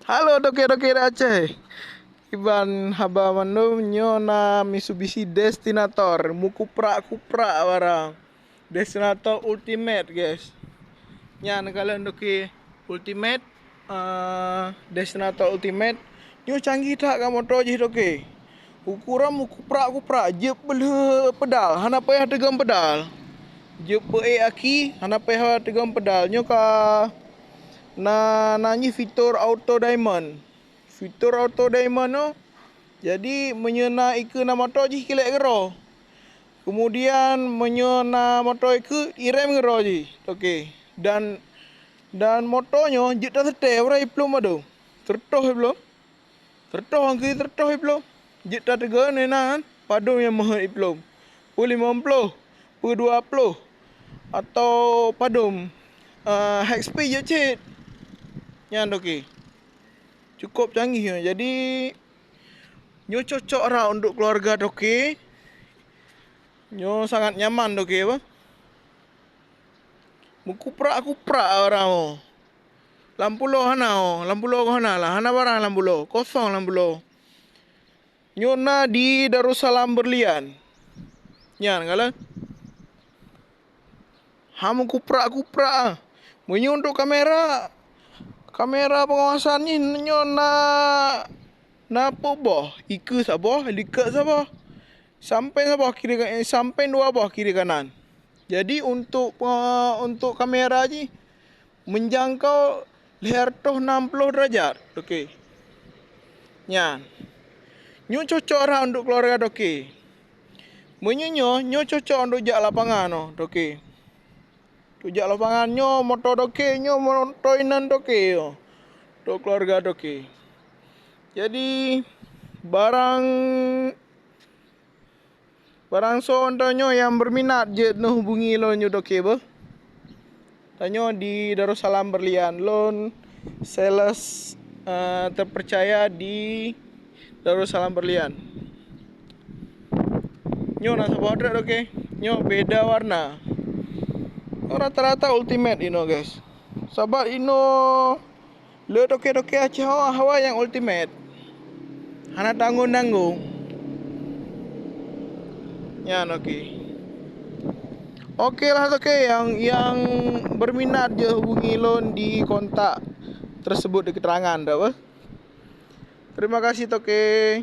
Halo doke-doke Aceh. Iban haba manu nyona Mitsubishi Destinator. Mu kuprak-kuprak barang. Destinator Ultimate, guys. Nyan kalian doke Ultimate Destinator Ultimate. Nyo canggih tak ka motor je doke. Ukuran mu kuprak-kuprak je pedal. Hana payah tegam pedal. Je aki hana payah tegam pedal. Nyo ka nanya fitur auto diamond. Fitur auto diamond tu jadi menyena iku na motor je kilek gero. Kemudian menyena motor iku irem gero je. Okey. Dan motornya je tak setel berai belum ada. Tertoh belum. Tertoh angki tertoh belum. Je tak tega nenan padung yang mahal belum. Pu 50, pu 20 atau padum HP je cik. Yang okey. Cukup canggih. Jadi nyo cocok lah untuk keluarga doke. Nyo sangat nyaman doke apa? Mukuprak-kuprak orang oh. Lampu lo hana oh, lampu lo hana lah, hana barang lampu lo, kosong lampu lo. Nyo na di Darussalam Berlian. Nyan kala. Hamu kuprak-kuprak ah. Menyo untuk kamera pengawasan ni nyo na apa boh? Ika sabah, likat sabah. Sampai sabah kiri sampai dua bawah kiri kanan. Jadi untuk kamera je menjangkau leher toh 60 derajat. Okey. Nyan. Nyo cocok lah untuk keluarga doke. Menyo cocok untuk jak lapangan oh, doke. Tu jak lapangan nyo motor doke nyo motor inan doke oh. Untuk keluarga doke. Jadi barang so ontonyo yang berminat je no hubungi lo nyo doke bah. Tanyo di Darussalam Berlian loan sales terpercaya di Darussalam Berlian. Nyo nak sabodrak doke. Nyo beda warna. Rata-rata ultimate ino guys. Sahabat ino le doke-doke Aceh hawa yang ultimate. Hana tanggung-tanggung. Yan okey. Okey lah doke yang berminat je hubungi loan di kontak tersebut di keterangan dah apa. Terima kasih toke.